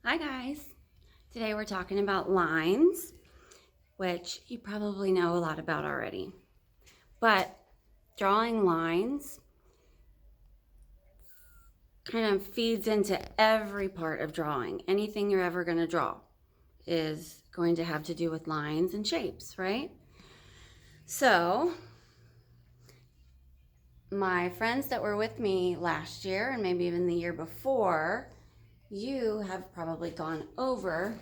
Hi guys! Today we're talking about lines, which you probably know a lot about already. But drawing lines kind of feeds into every part of drawing. Anything you're ever going to draw is going to have to do with lines and shapes, right? So my friends that were with me last year and maybe even the year before, you have probably gone over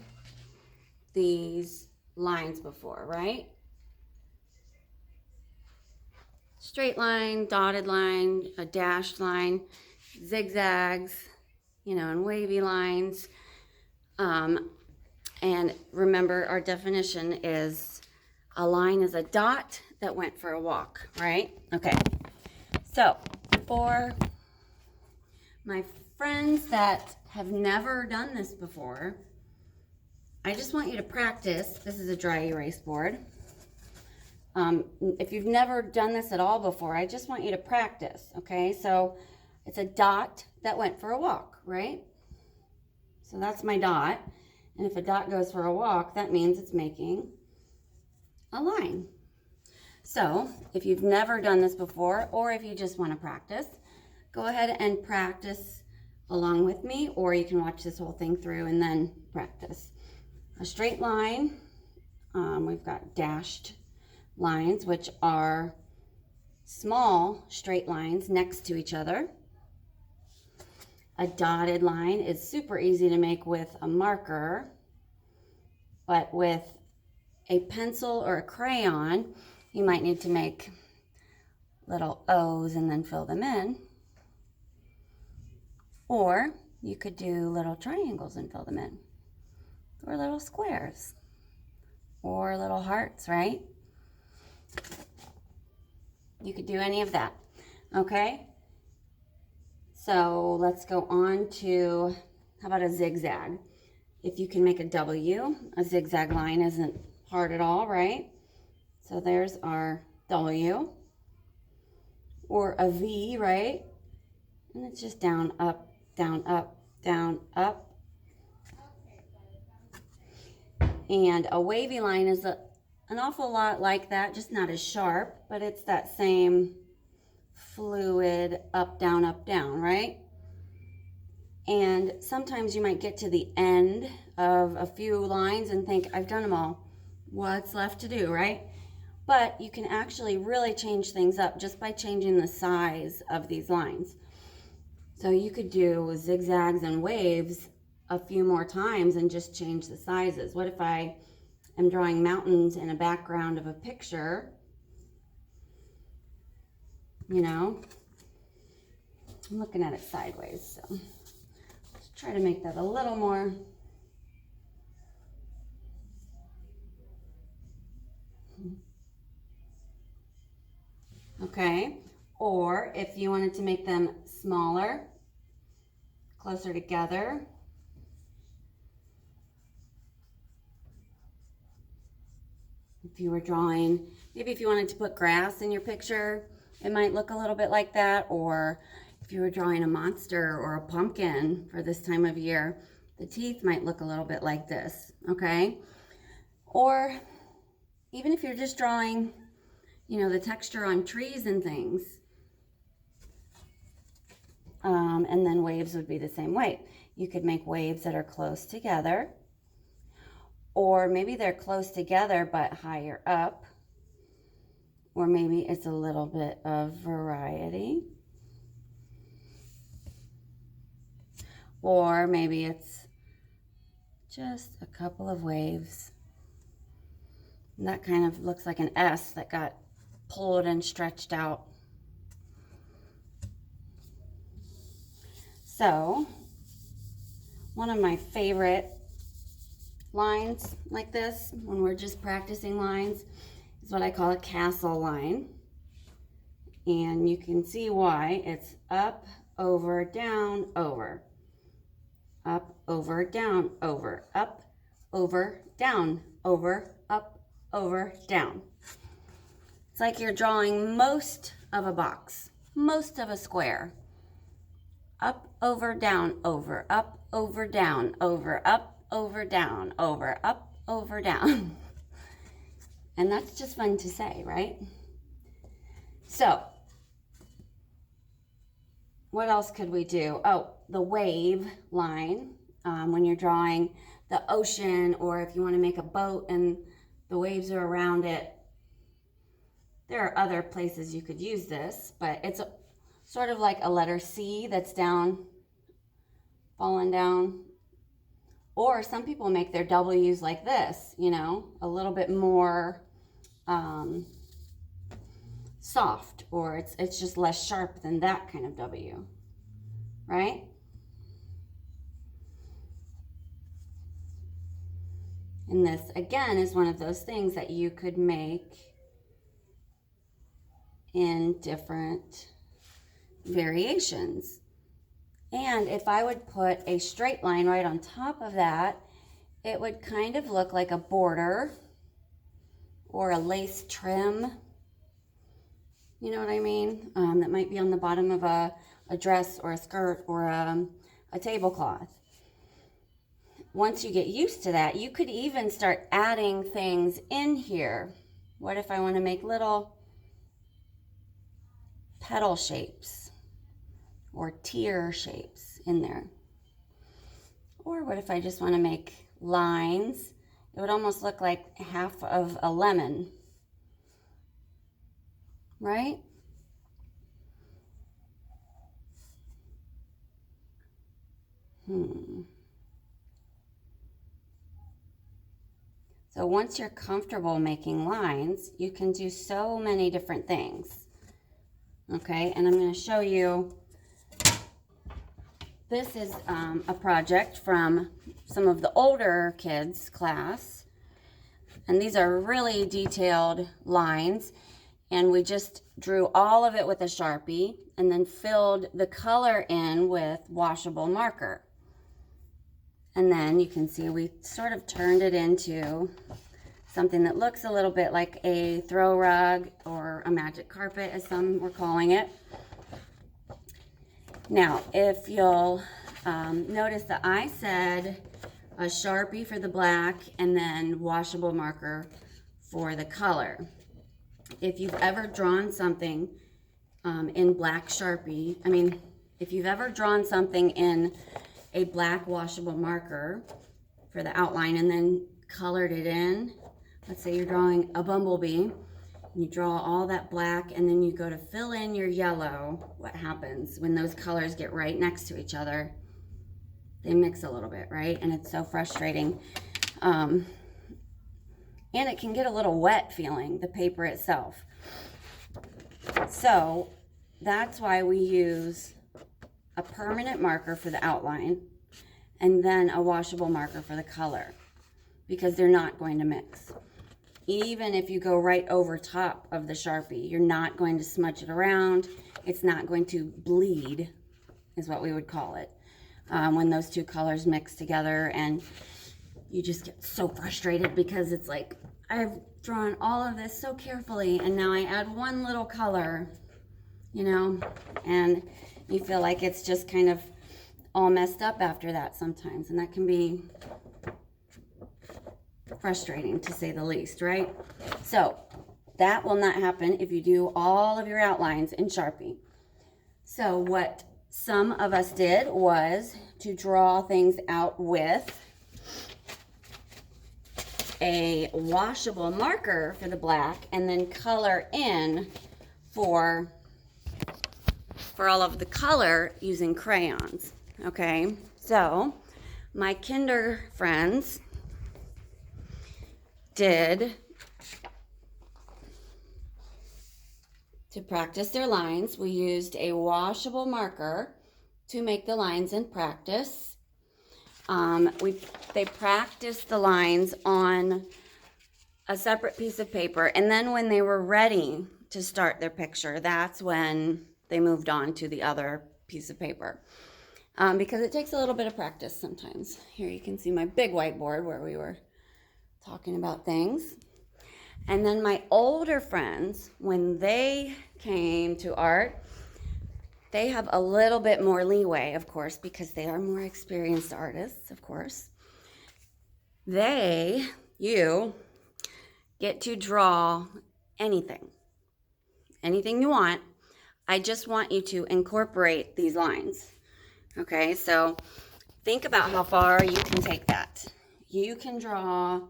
these lines before, right? Straight line, dotted line, a dashed line, zigzags, and wavy lines. And remember, our definition is a line is a dot that went for a walk, right? Okay. So for my friends that have never done this before, I just want you to practice. This is a dry erase board. If you've never done this at all before, I just want you to practice, okay? So it's a dot that went for a walk, right? So that's my dot. And if a dot goes for a walk, that means it's making a line. So if you've never done this before, or if you just want to practice, go ahead and practice along with me, or you can watch this whole thing through and then practice. A straight line, we've got dashed lines, which are small straight lines next to each other. A dotted line is super easy to make with a marker, but with a pencil or a crayon, you might need to make little O's and then fill them in. Or you could do little triangles and fill them in, or little squares, or little hearts, right? You could do any of that, okay? So let's go on to, how about a zigzag? If you can make a W, a zigzag line isn't hard at all, right? So there's our W. Or a V, right? And it's just down, up, down, up, down, up. And a wavy line is an awful lot like that, just not as sharp, but it's that same fluid up, down, right? And sometimes you might get to the end of a few lines and think, I've done them all. What's left to do, right? But you can actually really change things up just by changing the size of these lines. So you could do zigzags and waves a few more times and just change the sizes. What if I am drawing mountains in a background of a picture? I'm looking at it sideways, so let's try to make that a little more. Okay, or if you wanted to make them smaller, closer together, if you were drawing, maybe if you wanted to put grass in your picture, it might look a little bit like that. Or if you were drawing a monster or a pumpkin for this time of year, the teeth might look a little bit like this, okay? Or even if you're just drawing, the texture on trees and things, and then waves would be the same way. You could make waves that are close together, or maybe they're close together but higher up, or maybe it's a little bit of variety, or maybe it's just a couple of waves. And that kind of looks like an S that got pulled and stretched out. So one of my favorite lines like this, when we're just practicing lines, is what I call a castle line. And you can see why. It's up, over, down, over. Up, over, down, over. Up, over, down, over. Up, over, down. It's like you're drawing most of a box, most of a square. Up, over, down, over. Up, over, down, over, up, over, down, over, up, over, down. And that's just fun to say, right? So, what else could we do? Oh, the wave line, when you're drawing the ocean, or if you want to make a boat and the waves are around it. There are other places you could use this, but it's sort of like a letter C that's down, falling down. Or some people make their W's like this, you know, a little bit more soft, or it's just less sharp than that kind of W, right? And this, again, is one of those things that you could make in different variations. And if I would put a straight line right on top of that, it would kind of look like a border or a lace trim. You know what I mean? That might be on the bottom of a dress or a skirt or a tablecloth. Once you get used to that, you could even start adding things in here. What if I want to make little petal shapes or tear shapes in there? Or what if I just want to make lines? It would almost look like half of a lemon, right? So once you're comfortable making lines, you can do so many different things. Okay, and I'm going to show you. This is a project from some of the older kids' class. And these are really detailed lines. And we just drew all of it with a Sharpie and then filled the color in with washable marker. And then you can see we sort of turned it into something that looks a little bit like a throw rug or a magic carpet, as some were calling it. Now, if you'll notice that I said a Sharpie for the black and then washable marker for the color. If you've ever drawn something in black Sharpie, if you've ever drawn something in a black washable marker for the outline and then colored it in, let's say you're drawing a bumblebee, you draw all that black and then you go to fill in your yellow, what happens when those colors get right next to each other? They mix a little bit, right? And it's so frustrating. And it can get a little wet feeling, the paper itself. So that's why we use a permanent marker for the outline and then a washable marker for the color, because they're not going to mix. Even if you go right over top of the Sharpie, you're not going to smudge it around. It's not going to bleed, is what we would call it, when those two colors mix together. And you just get so frustrated because it's like, I've drawn all of this so carefully and now I add one little color, you know, and you feel like it's just kind of all messed up after that sometimes. And that can be frustrating, to say the least, right? So that will not happen if you do all of your outlines in Sharpie. So what some of us did was to draw things out with a washable marker for the black and then color in for all of the color using crayons. Okay, so my kinder friends did, to practice their lines, we used a washable marker to make the lines in practice. They practiced the lines on a separate piece of paper, and then when they were ready to start their picture, that's when they moved on to the other piece of paper, because it takes a little bit of practice sometimes. Here you can see my big whiteboard where we were talking about things. And then my older friends, when they came to art, they have a little bit more leeway, of course, because they are more experienced artists, of course. You get to draw anything you want. I just want you to incorporate these lines. Okay, so think about how far you can take that. You can draw,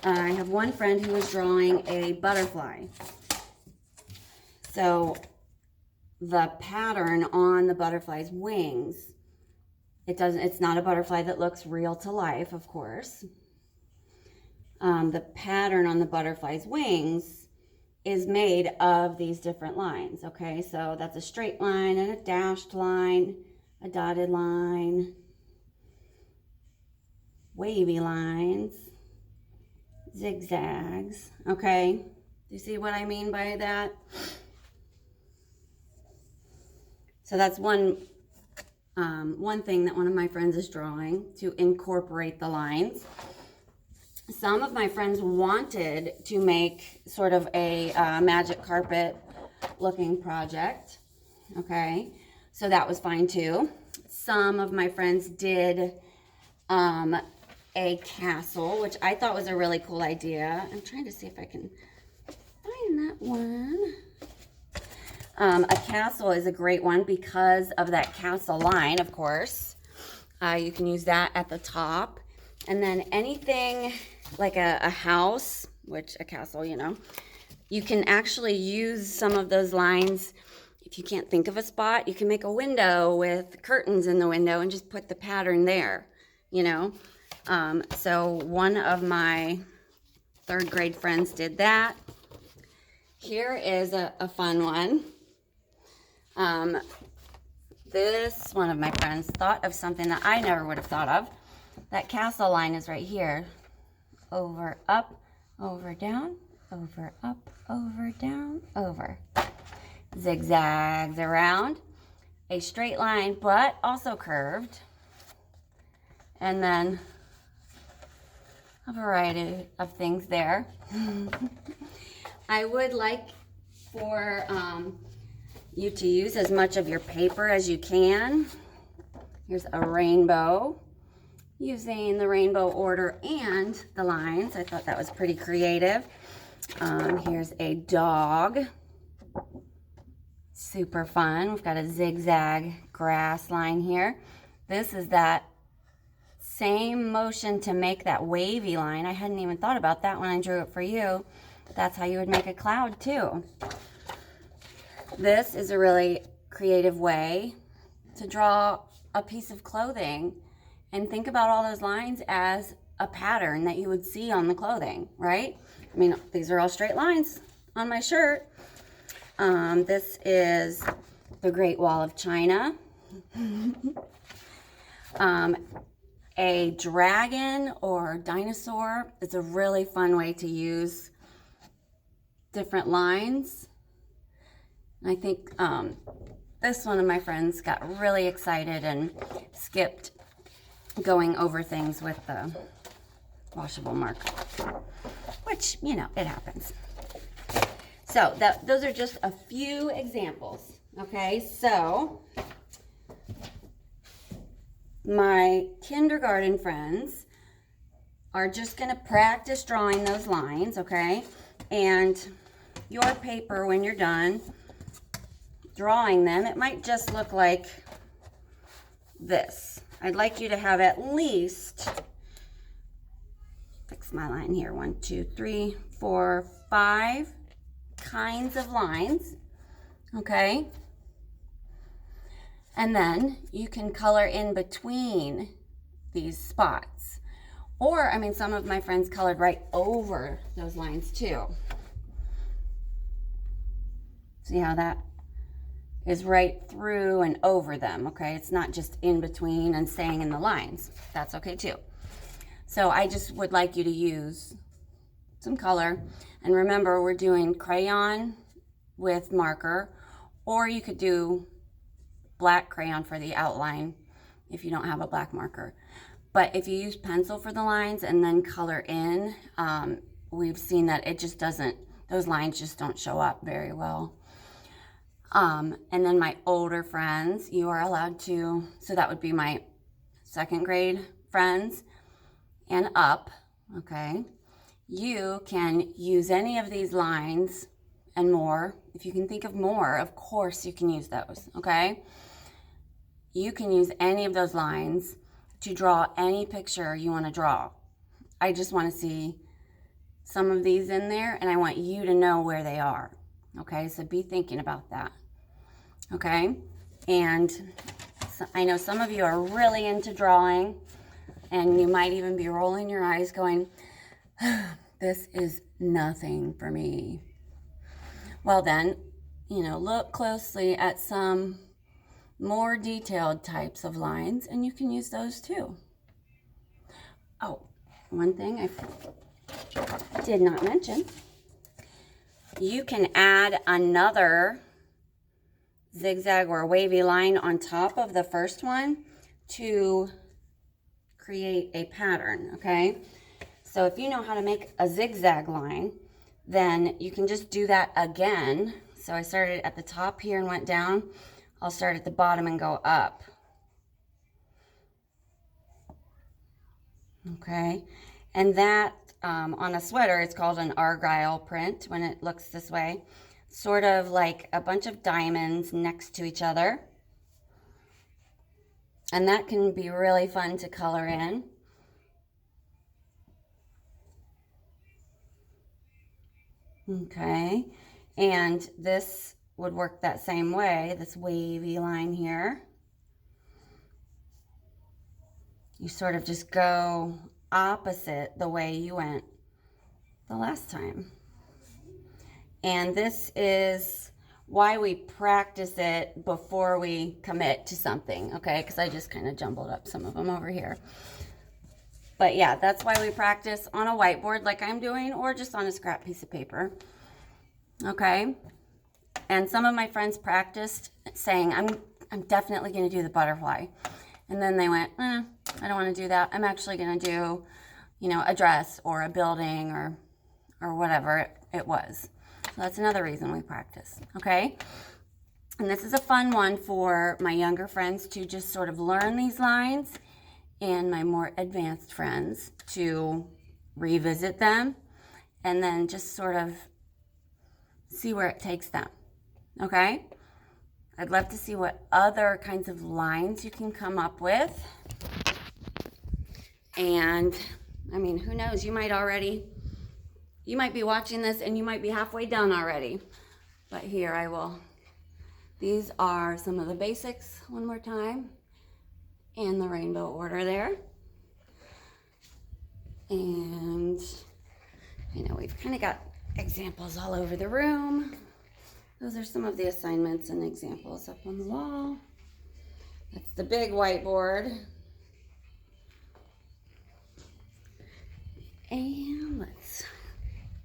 I have one friend who is drawing a butterfly. So the pattern on the butterfly's wings, it's not a butterfly that looks real to life, of course. The pattern on the butterfly's wings is made of these different lines, okay? So that's a straight line and a dashed line, a dotted line, wavy lines, zigzags, okay? Do you see what I mean by that? So that's one thing that one of my friends is drawing, to incorporate the lines. Some of my friends wanted to make sort of a magic carpet looking project, okay? So that was fine too. Some of my friends did a castle, which I thought was a really cool idea. I'm trying to see if I can find that one. A castle is a great one because of that castle line, of course. You can use that at the top. And then anything like a house, which a castle, you know, you can actually use some of those lines. If you can't think of a spot, you can make a window with curtains in the window and just put the pattern there, you know. So one of my 3rd grade friends did that. Here is a fun one. This one of my friends thought of something that I never would have thought of. That castle line is right here. Over, up, over, down, over, up, over, down, over. Zigzags around. A straight line, but also curved. And then a variety of things there. I would like for you to use as much of your paper as you can. Here's a rainbow, using the rainbow order and the lines. I thought that was pretty creative. Here's a dog. Super fun. We've got a zigzag grass line here. This is that same motion to make that wavy line. I hadn't even thought about that when I drew it for you. That's how you would make a cloud too. This is a really creative way to draw a piece of clothing and think about all those lines as a pattern that you would see on the clothing, right? I mean, these are all straight lines on my shirt. This is the Great Wall of China. A dragon or dinosaur is a really fun way to use different lines. And I think this one of my friends got really excited and skipped going over things with the washable marker, which, you know, it happens. So those are just a few examples, okay? So my kindergarten friends are just going to practice drawing those lines, okay? And your paper, when you're done drawing them, it might just look like this. I'd like you to have at least, fix my line here, 1, 2, 3, 4, 5 kinds of lines, okay? And then you can color in between these spots. Or, I mean, some of my friends colored right over those lines too. See how that is right through and over them, okay? It's not just in between and staying in the lines. That's okay too. So I just would like you to use some color. And remember, we're doing crayon with marker, or you could do black crayon for the outline if you don't have a black marker. But if you use pencil for the lines and then color in, we've seen that it just doesn't, those lines just don't show up very well. And then my older friends, you are allowed to, so that would be my 2nd grade friends and up, okay? You can use any of these lines and more. If you can think of more, of course you can use those, okay? You can use any of those lines to draw any picture you want to draw. I just want to see some of these in there, and I want you to know where they are, okay? So be thinking about that, okay? And so I know some of you are really into drawing, and you might even be rolling your eyes going, this is nothing for me. Well then, look closely at some more detailed types of lines, and you can use those too. Oh, one thing I did not mention, you can add another zigzag or wavy line on top of the first one to create a pattern, okay? So if you know how to make a zigzag line, then you can just do that again. So I started at the top here and went down. I'll start at the bottom and go up. Okay, and that on a sweater, it's called an argyle print when it looks this way. Sort of like a bunch of diamonds next to each other. And that can be really fun to color in. Okay, and this would work that same way, this wavy line here. You sort of just go opposite the way you went the last time. And this is why we practice it before we commit to something, okay? Because I just kind of jumbled up some of them over here. But yeah, that's why we practice on a whiteboard like I'm doing, or just on a scrap piece of paper, okay? And some of my friends practiced saying, I'm definitely going to do the butterfly. And then they went, I don't want to do that. I'm actually going to do, a dress or a building or whatever it was. So that's another reason we practice, okay? And this is a fun one for my younger friends to just sort of learn these lines, and my more advanced friends to revisit them and then just sort of see where it takes them, okay? I'd love to see what other kinds of lines you can come up with. And I mean, who knows, you might be watching this and you might be halfway done already. But here these are some of the basics one more time, and the rainbow order there. And we've kind of got examples all over the room. Those are some of the assignments and examples up on the wall. That's the big whiteboard. And let's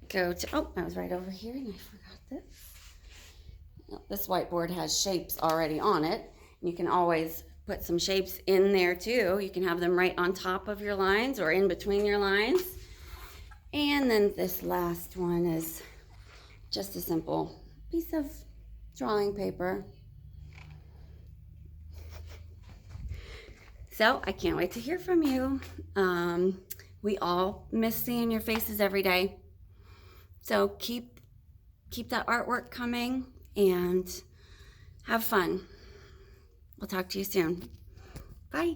go to, I was right over here and I forgot this. This whiteboard has shapes already on it. You can always put some shapes in there too. You can have them right on top of your lines or in between your lines. And then this last one is just a simple piece of drawing paper. So I can't wait to hear from you. We all miss seeing your faces every day. So keep that artwork coming and have fun. We'll talk to you soon. Bye.